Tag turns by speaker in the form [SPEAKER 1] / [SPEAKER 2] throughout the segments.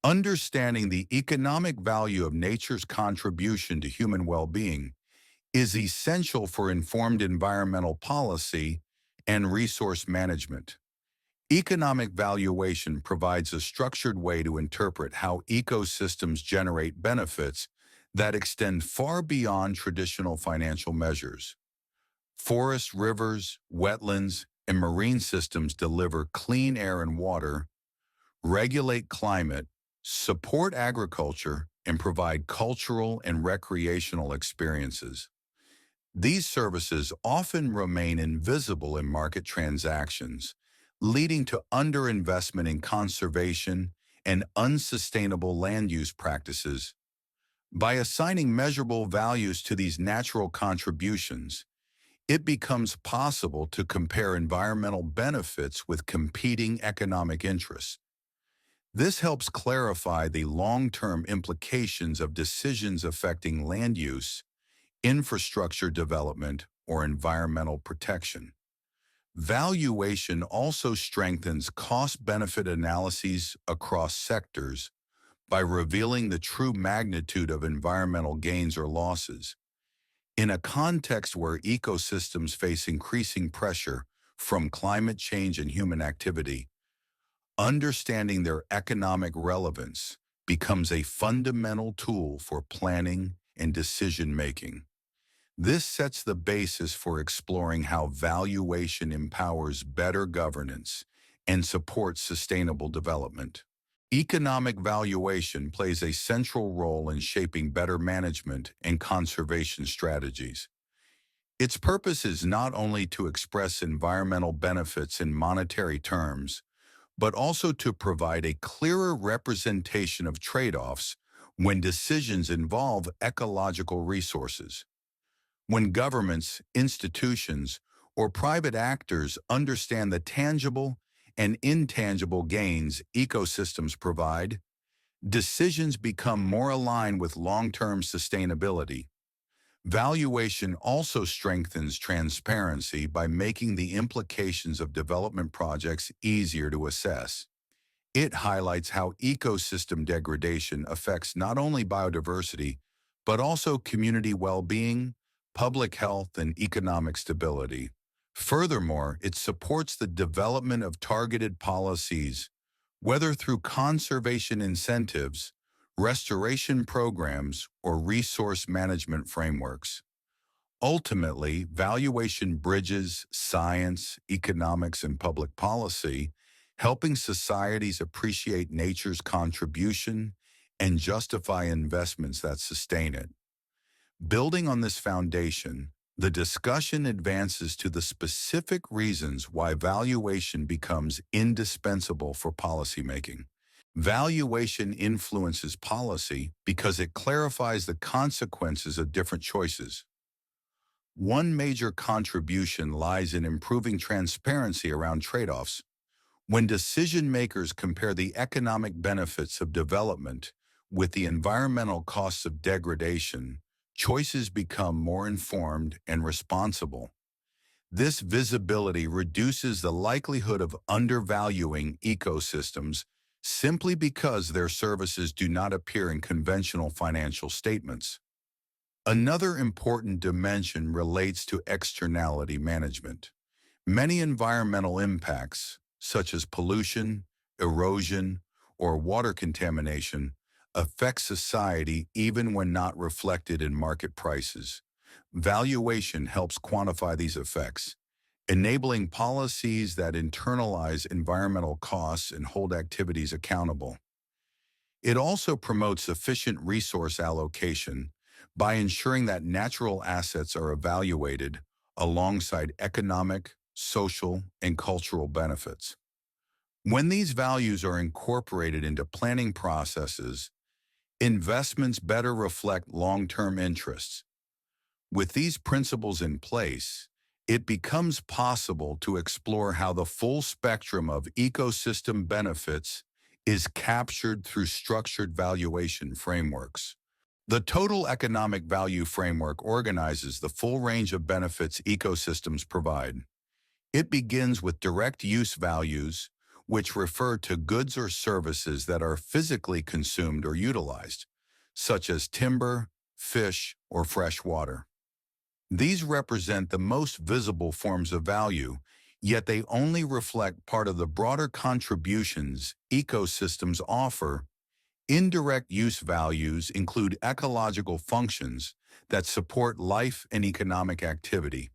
[SPEAKER 1] Understanding the economic value of nature's contribution to human well-being is essential for informed environmental policy and resource management. Economic valuation provides a structured way to interpret how ecosystems generate benefits that extend far beyond traditional financial measures. Forests, rivers, wetlands, and marine systems deliver clean air and water, regulate climate, support agriculture, and provide cultural and recreational experiences. These services often remain invisible in market transactions, leading to underinvestment in conservation and unsustainable land use practices. By assigning measurable values to these natural contributions, it becomes possible to compare environmental benefits with competing economic interests. This helps clarify the long-term implications of decisions affecting land use, infrastructure development, or environmental protection. Valuation also strengthens cost-benefit analyses across sectors by revealing the true magnitude of environmental gains or losses. In a context where ecosystems face increasing pressure from climate change and human activity, understanding their economic relevance becomes a fundamental tool for planning and decision-making. This sets the basis for exploring how valuation empowers better governance and supports sustainable development. Economic valuation plays a central role in shaping better management and conservation strategies. Its purpose is not only to express environmental benefits in monetary terms, but also to provide a clearer representation of trade-offs when decisions involve ecological resources. When governments, institutions, or private actors understand the tangible and intangible gains ecosystems provide, decisions become more aligned with long-term sustainability. Valuation also strengthens transparency by making the implications of development projects easier to assess. It highlights how ecosystem degradation affects not only biodiversity, but also community well-being, public health, and economic stability. Furthermore, it supports the development of targeted policies, whether through conservation incentives, restoration programs, or resource management frameworks. Ultimately, valuation bridges science, economics, and public policy, helping societies appreciate nature's contribution and justify investments that sustain it. Building on this foundation, the discussion advances to the specific reasons why valuation becomes indispensable for policymaking. Valuation influences policy because it clarifies the consequences of different choices. One major contribution lies in improving transparency around trade-offs. When decision-makers compare the economic benefits of development with the environmental costs of degradation, choices become more informed and responsible. This visibility reduces the likelihood of undervaluing ecosystems simply because their services do not appear in conventional financial statements. Another important dimension relates to externality management. Many environmental impacts, such as pollution, erosion, or water contamination, affect society even when not reflected in market prices. Valuation helps quantify these effects, enabling policies that internalize environmental costs and hold activities accountable. It also promotes efficient resource allocation by ensuring that natural assets are evaluated alongside economic, social, and cultural benefits. When these values are incorporated into planning processes, investments better reflect long-term interests. With these principles in place, it becomes possible to explore how the full spectrum of ecosystem benefits is captured through structured valuation frameworks. The total economic value framework organizes the full range of benefits ecosystems provide. It begins with direct use values, which refer to goods or services that are physically consumed or utilized, such as timber, fish, or fresh water. These represent the most visible forms of value, yet they only reflect part of the broader contributions ecosystems offer. Indirect use values include ecological functions that support life and economic activity.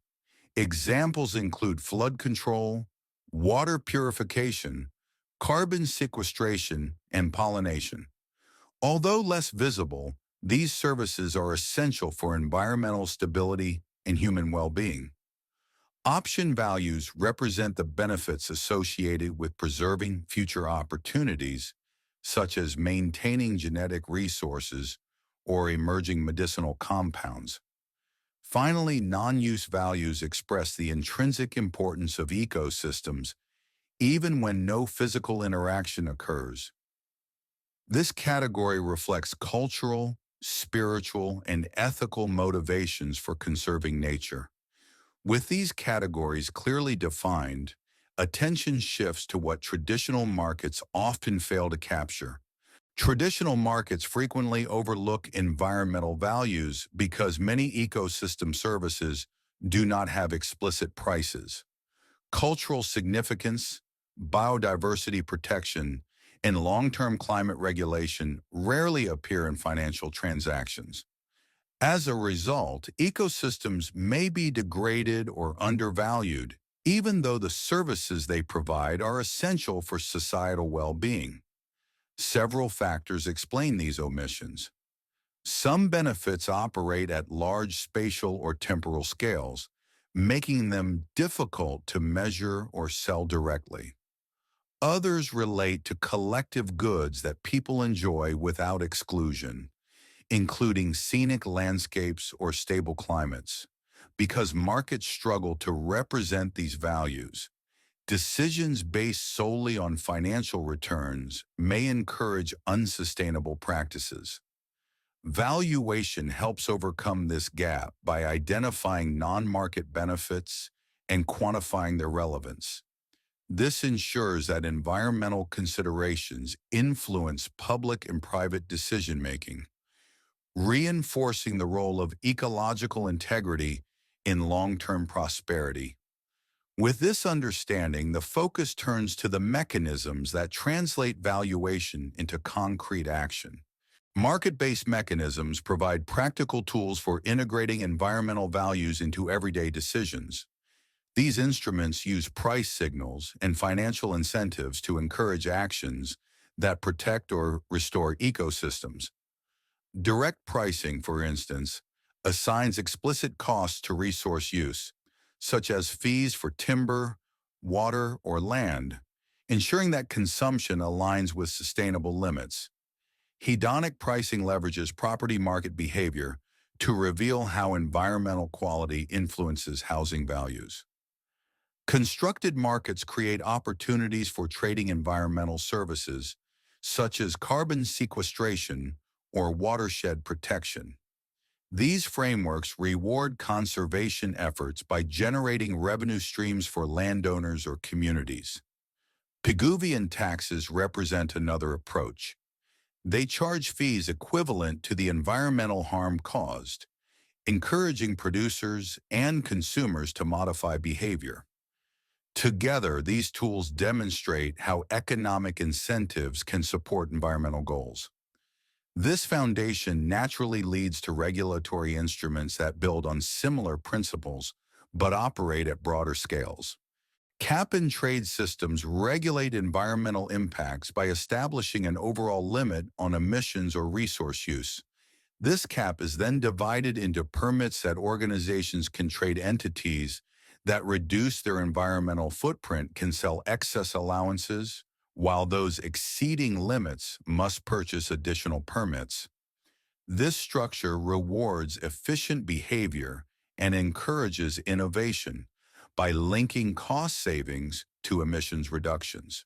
[SPEAKER 1] Examples include flood control, water purification, carbon sequestration, and pollination. Although less visible, these services are essential for environmental stability and human well-being. Option values represent the benefits associated with preserving future opportunities, such as maintaining genetic resources or emerging medicinal compounds. Finally, non-use values express the intrinsic importance of ecosystems, even when no physical interaction occurs. This category reflects cultural, spiritual, and ethical motivations for conserving nature. With these categories clearly defined, attention shifts to what traditional markets often fail to capture. Traditional markets frequently overlook environmental values because many ecosystem services do not have explicit prices. Cultural significance, biodiversity protection, and long-term climate regulation rarely appear in financial transactions. As a result, ecosystems may be degraded or undervalued, even though the services they provide are essential for societal well-being. Several factors explain these omissions. Some benefits operate at large spatial or temporal scales, making them difficult to measure or sell directly. Others relate to collective goods that people enjoy without exclusion, including scenic landscapes or stable climates. Because markets struggle to represent these values, decisions based solely on financial returns may encourage unsustainable practices. Valuation helps overcome this gap by identifying non-market benefits and quantifying their relevance. This ensures that environmental considerations influence public and private decision-making, reinforcing the role of ecological integrity in long-term prosperity. With this understanding, the focus turns to the mechanisms that translate valuation into concrete action. Market-based mechanisms provide practical tools for integrating environmental values into everyday decisions. These instruments use price signals and financial incentives to encourage actions that protect or restore ecosystems. Direct pricing, for instance, assigns explicit costs to resource use, such as fees for timber, water, or land, ensuring that consumption aligns with sustainable limits. Hedonic pricing leverages property market behavior to reveal how environmental quality influences housing values. Constructed markets create opportunities for trading environmental services, such as carbon sequestration or watershed protection. These frameworks reward conservation efforts by generating revenue streams for landowners or communities. Pigouvian taxes represent another approach. They charge fees equivalent to the environmental harm caused, encouraging producers and consumers to modify behavior. Together, these tools demonstrate how economic incentives can support environmental goals. This foundation naturally leads to regulatory instruments that build on similar principles but operate at broader scales. Cap-and-trade systems regulate environmental impacts by establishing an overall limit on emissions or resource use. This cap is then divided into permits that organizations can trade. Entities that reduce their environmental footprint can sell excess allowances, while those exceeding limits must purchase additional permits. This structure rewards efficient behavior and encourages innovation by linking cost savings to emissions reductions.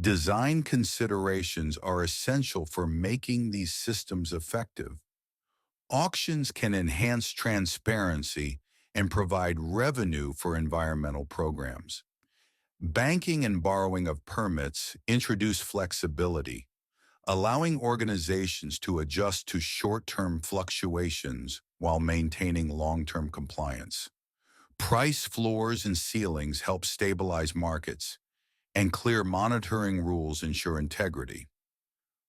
[SPEAKER 1] Design considerations are essential for making these systems effective. Auctions can enhance transparency and provide revenue for environmental programs. Banking and borrowing of permits introduce flexibility, allowing organizations to adjust to short-term fluctuations while maintaining long-term compliance. Price floors and ceilings help stabilize markets, and clear monitoring rules ensure integrity.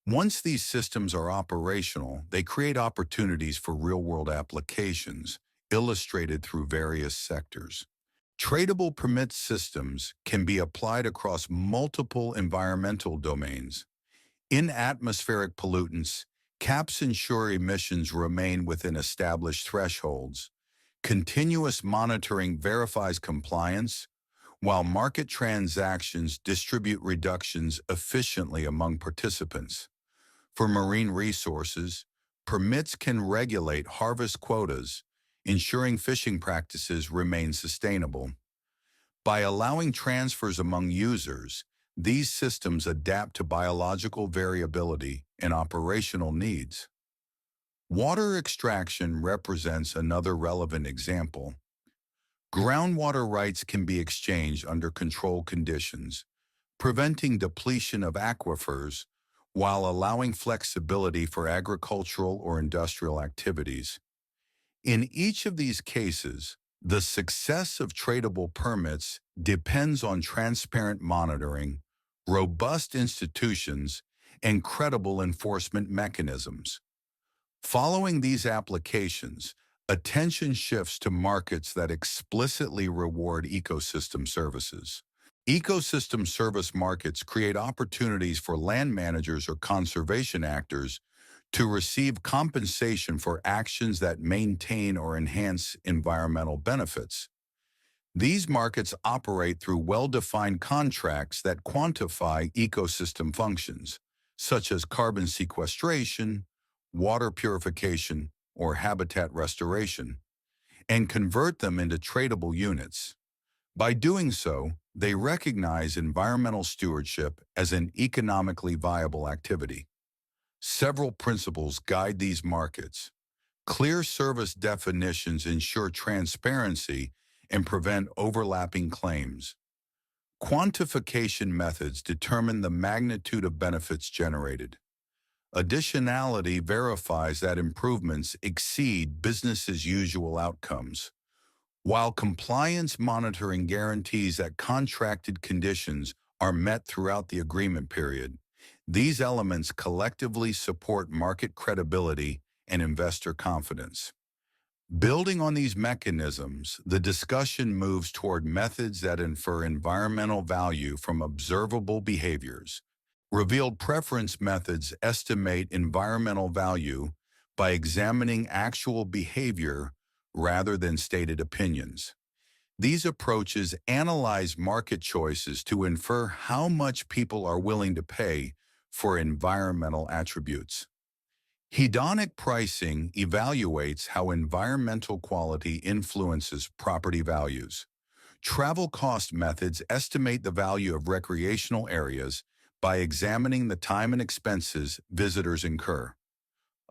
[SPEAKER 1] Once these systems are operational, they create opportunities for real-world applications, illustrated through various sectors. Tradable permit systems can be applied across multiple environmental domains. In atmospheric pollutants, caps ensure emissions remain within established thresholds. Continuous monitoring verifies compliance, while market transactions distribute reductions efficiently among participants. For marine resources, permits can regulate harvest quotas, ensuring fishing practices remain sustainable. By allowing transfers among users, these systems adapt to biological variability and operational needs. Water extraction represents another relevant example. Groundwater rights can be exchanged under controlled conditions, preventing depletion of aquifers while allowing flexibility for agricultural or industrial activities. In each of these cases, the success of tradable permits depends on transparent monitoring, robust institutions, and credible enforcement mechanisms. Following these applications, attention shifts to markets that explicitly reward ecosystem services. Ecosystem service markets create opportunities for land managers or conservation actors to receive compensation for actions that maintain or enhance environmental benefits. These markets operate through well-defined contracts that quantify ecosystem functions, such as carbon sequestration, water purification, or habitat restoration, and convert them into tradable units. By doing so, they recognize environmental stewardship as an economically viable activity. Several principles guide these markets. Clear service definitions ensure transparency and prevent overlapping claims. Quantification methods determine the magnitude of benefits generated. Additionality verifies that improvements exceed business as usual outcomes, while compliance monitoring guarantees that contracted conditions are met throughout the agreement period. These elements collectively support market credibility and investor confidence. Building on these mechanisms, the discussion moves toward methods that infer environmental value from observable behaviors. Revealed preference methods estimate environmental value by examining actual behavior rather than stated opinions. These approaches analyze market choices to infer how much people are willing to pay for environmental attributes. Hedonic pricing evaluates how environmental quality influences property values. Travel cost methods estimate the value of recreational areas by examining the time and expenses visitors incur.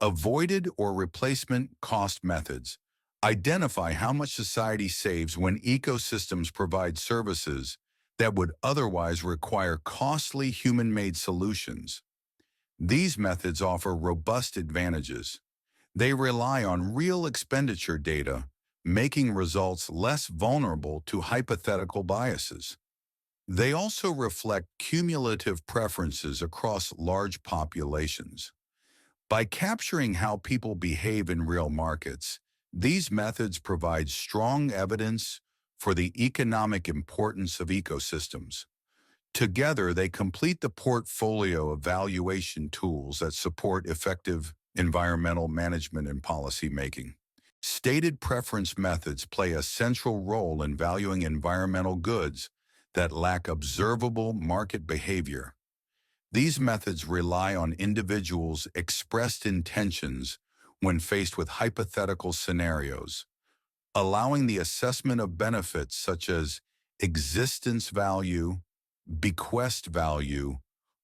[SPEAKER 1] Avoided or replacement cost methods identify how much society saves when ecosystems provide services that would otherwise require costly human-made solutions. These methods offer robust advantages. They rely on real expenditure data, making results less vulnerable to hypothetical biases. They also reflect cumulative preferences across large populations. By capturing how people behave in real markets, these methods provide strong evidence for the economic importance of ecosystems. Together, they complete the portfolio of valuation tools that support effective environmental management and policy making. Stated preference methods play a central role in valuing environmental goods that lack observable market behavior. These methods rely on individuals' expressed intentions when faced with hypothetical scenarios, allowing the assessment of benefits such as existence value, bequest value,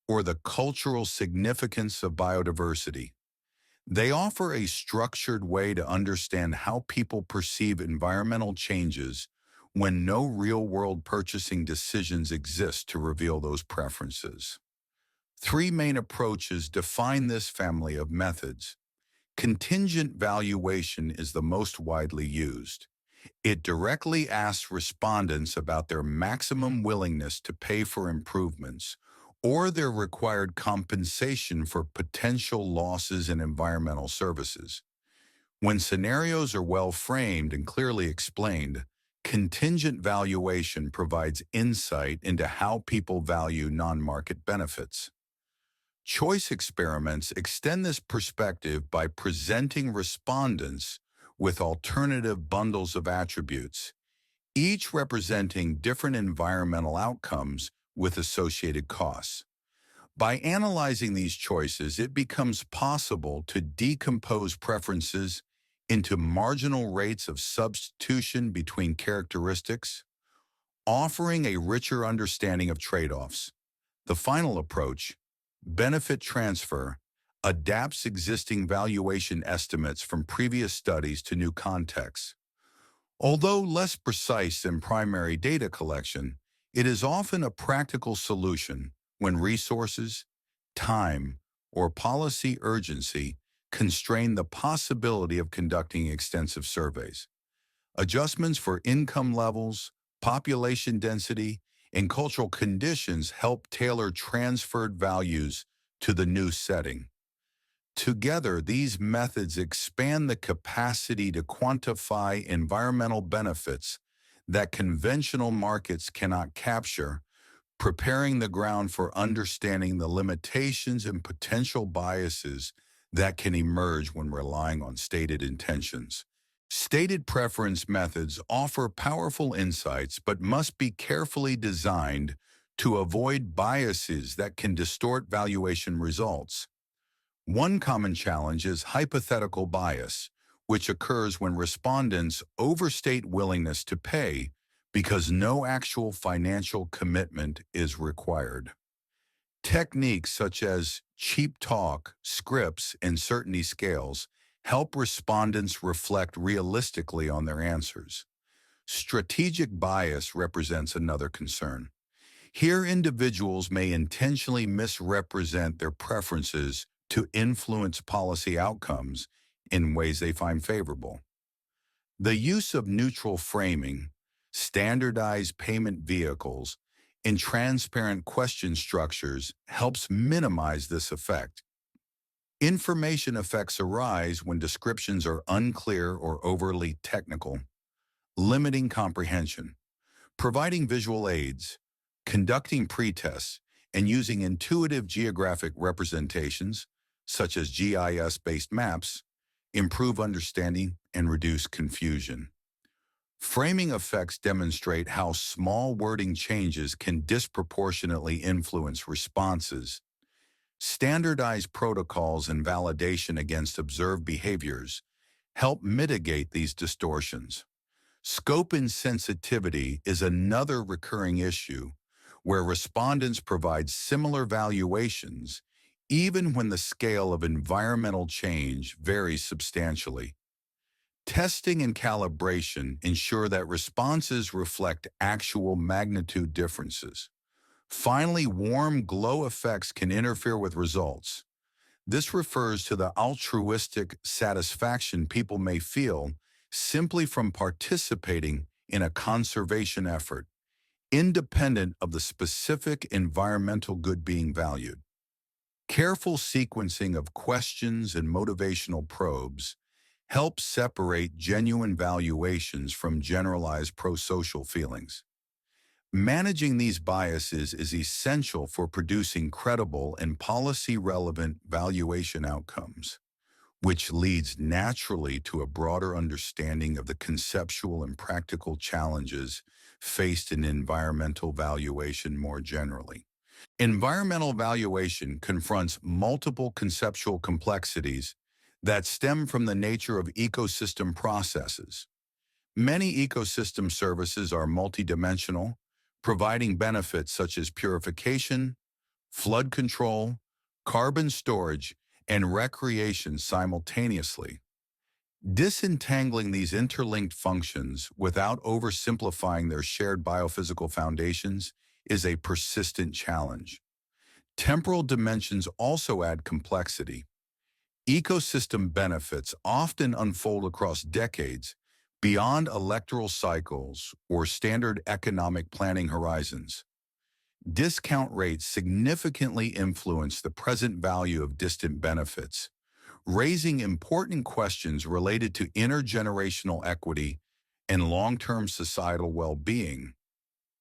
[SPEAKER 1] or the cultural significance of biodiversity. They offer a structured way to understand how people perceive environmental changes when no real-world purchasing decisions exist to reveal those preferences. Three main approaches define this family of methods. Contingent valuation is the most widely used. It directly asks respondents about their maximum willingness to pay for improvements or their required compensation for potential losses in environmental services. When scenarios are well framed and clearly explained, contingent valuation provides insight into how people value non-market benefits. Choice experiments extend this perspective by presenting respondents with alternative bundles of attributes, each representing different environmental outcomes with associated costs. By analyzing these choices, it becomes possible to decompose preferences into marginal rates of substitution between characteristics, offering a richer understanding of trade-offs. The final approach, benefit transfer, adapts existing valuation estimates from previous studies to new contexts. Although less precise than primary data collection, it is often a practical solution when resources, time, or policy urgency constrain the possibility of conducting extensive surveys. Adjustments for income levels, population density, and cultural conditions help tailor transferred values to the new setting. Together, these methods expand the capacity to quantify environmental benefits that conventional markets cannot capture, preparing the ground for understanding the limitations and potential biases that can emerge when relying on stated intentions. Stated preference methods offer powerful insights but must be carefully designed to avoid biases that can distort valuation results. One common challenge is hypothetical bias, which occurs when respondents overstate willingness to pay because no actual financial commitment is required. Techniques such as cheap talk, scripts, and certainty scales help respondents reflect realistically on their answers. Strategic bias represents another concern. Here, individuals may intentionally misrepresent their preferences to influence policy outcomes in ways they find favorable. The use of neutral framing, standardized payment vehicles, and transparent question structures helps minimize this effect. Information effects arise when descriptions are unclear or overly technical, limiting comprehension. Providing visual aids, conducting pretests, and using intuitive geographic representations, such as GIS-based maps, improve understanding and reduce confusion. Framing effects demonstrate how small wording changes can disproportionately influence responses. Standardized protocols and validation against observed behaviors help mitigate these distortions. Scope insensitivity is another recurring issue where respondents provide similar valuations even when the scale of environmental change varies substantially. Testing and calibration ensure that responses reflect actual magnitude differences. Finally, warm glow effects can interfere with results. This refers to the altruistic satisfaction people may feel simply from participating in a conservation effort, independent of the specific environmental good being valued. Careful sequencing of questions and motivational probes helps separate genuine valuations from generalized pro-social feelings. Managing these biases is essential for producing credible and policy-relevant valuation outcomes, which leads naturally to a broader understanding of the conceptual and practical challenges faced in environmental valuation more generally. Environmental valuation confronts multiple conceptual complexities that stem from the nature of ecosystem processes. Many ecosystem services are multidimensional, providing benefits such as purification, flood control, carbon storage, and recreation simultaneously. Disentangling these interlinked functions without oversimplifying their shared biophysical foundations is a persistent challenge. Temporal dimensions also add complexity. Ecosystem benefits often unfold across decades beyond electoral cycles or standard economic planning horizons. Discount rates significantly influence the present value of distant benefits, raising important questions related to intergenerational equity and long-term societal well-being.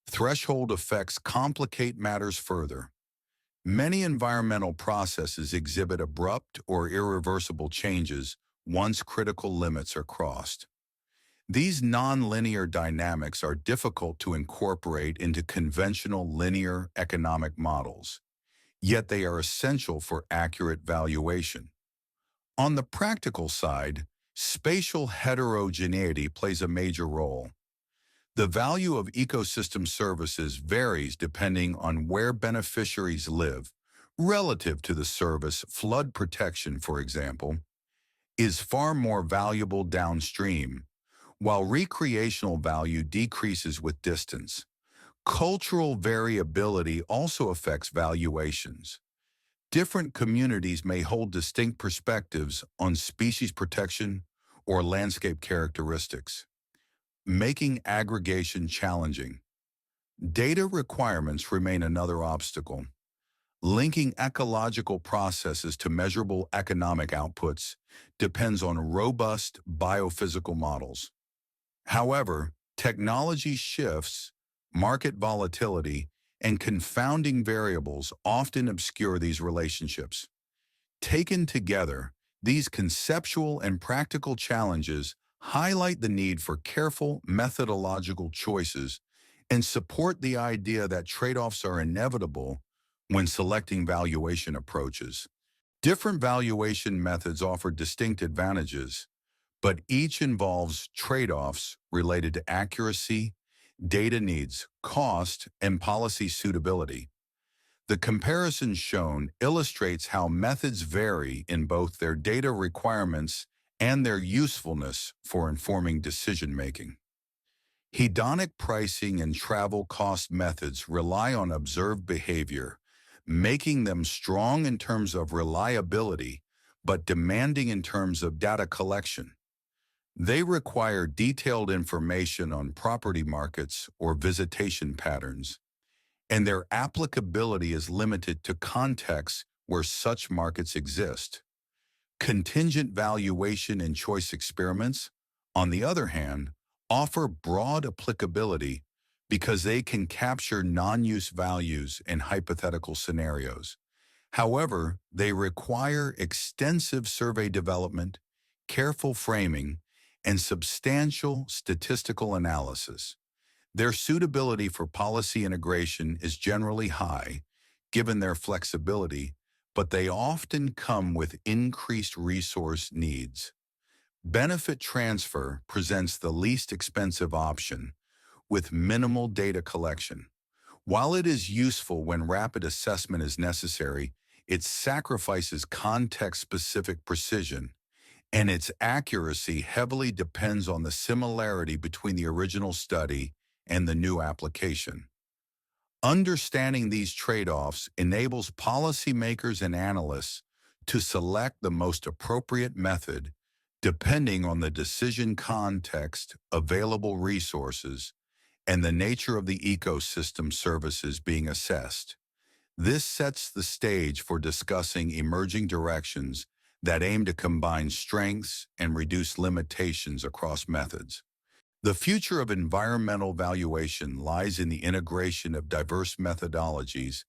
[SPEAKER 1] Threshold effects complicate matters further. Many environmental processes exhibit abrupt or irreversible changes once critical limits are crossed. These nonlinear dynamics are difficult to incorporate into conventional linear economic models, yet they are essential for accurate valuation. On the practical side, spatial heterogeneity plays a major role. The value of ecosystem services varies depending on where beneficiaries live, relative to the service. Flood protection, for example, is far more valuable downstream, while recreational value decreases with distance. Cultural variability also affects valuations. Different communities may hold distinct perspectives on species protection or landscape characteristics, making aggregation challenging. Data requirements remain another obstacle. Linking ecological processes to measurable economic outputs depends on robust biophysical models. However, technology shifts, market volatility, and confounding variables often obscure these relationships. Taken together, these conceptual and practical challenges highlight the need for careful methodological choices and support the idea that trade-offs are inevitable when selecting valuation approaches. Different valuation methods offer distinct advantages, but each involves trade-offs related to accuracy, data needs, cost, and policy suitability. The comparison shown illustrates how methods vary in both their data requirements and their usefulness for informing decision-making. Hedonic pricing and travel cost methods rely on observed behavior, making them strong in terms of reliability, but demanding in terms of data collection. They require detailed information on property markets or visitation patterns, and their applicability is limited to contexts where such markets exist. Contingent valuation and choice experiments, on the other hand, offer broad applicability because they can capture non-use values in hypothetical scenarios. However, they require extensive survey development, careful framing, and substantial statistical analysis. Their suitability for policy integration is generally high, given their flexibility, but they often come with increased resource needs. Benefit transfer presents the least expensive option, with minimal data collection. While it is useful when rapid assessment is necessary, it sacrifices context-specific precision, and its accuracy heavily depends on the similarity between the original study and the new application. Understanding these trade-offs enables policymakers and analysts to select the most appropriate method depending on the decision context, available resources, and the nature of the ecosystem services being assessed. This sets the stage for discussing emerging directions that aim to combine strengths and reduce limitations across methods. The future of environmental valuation lies in the integration of diverse methodologies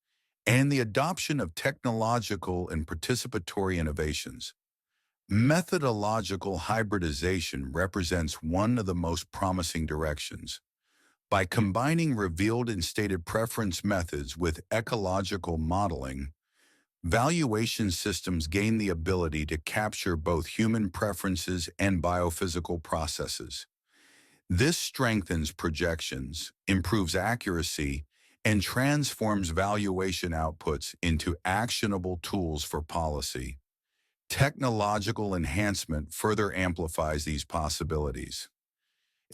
[SPEAKER 1] and the adoption of technological and participatory innovations. Methodological hybridization represents one of the most promising directions. By combining revealed and stated preference methods with ecological modeling, valuation systems gain the ability to capture both human preferences and biophysical processes. This strengthens projections, improves accuracy, and transforms valuation outputs into actionable tools for policy. Technological enhancement further amplifies these possibilities.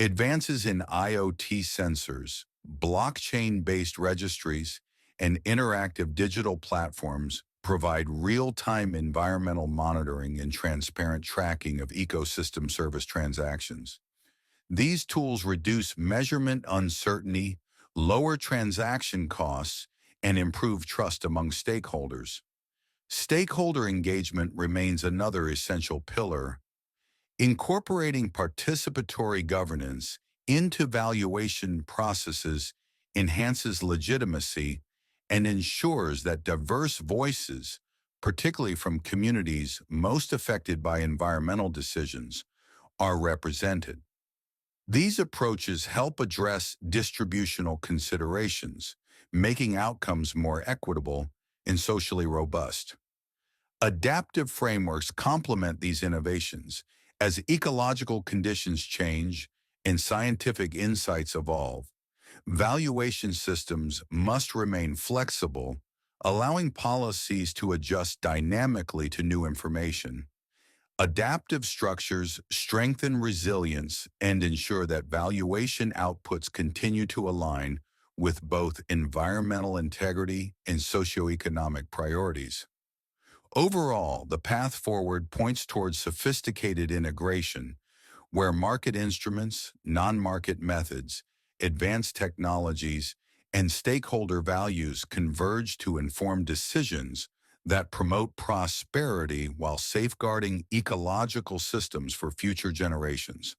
[SPEAKER 1] Advances in IoT sensors, blockchain-based registries, and interactive digital platforms provide real-time environmental monitoring and transparent tracking of ecosystem service transactions. These tools reduce measurement uncertainty, lower transaction costs, and improve trust among stakeholders. Stakeholder engagement remains another essential pillar. Incorporating participatory governance into valuation processes enhances legitimacy and ensures that diverse voices, particularly from communities most affected by environmental decisions, are represented. These approaches help address distributional considerations, making outcomes more equitable and socially robust. Adaptive frameworks complement these innovations as ecological conditions change and scientific insights evolve. Valuation systems must remain flexible, allowing policies to adjust dynamically to new information. Adaptive structures strengthen resilience and ensure that valuation outputs continue to align with both environmental integrity and socioeconomic priorities. Overall, the path forward points towards sophisticated integration, where market instruments, non-market methods, advanced technologies, and stakeholder values converge to inform decisions that promote prosperity while safeguarding ecological systems for future generations.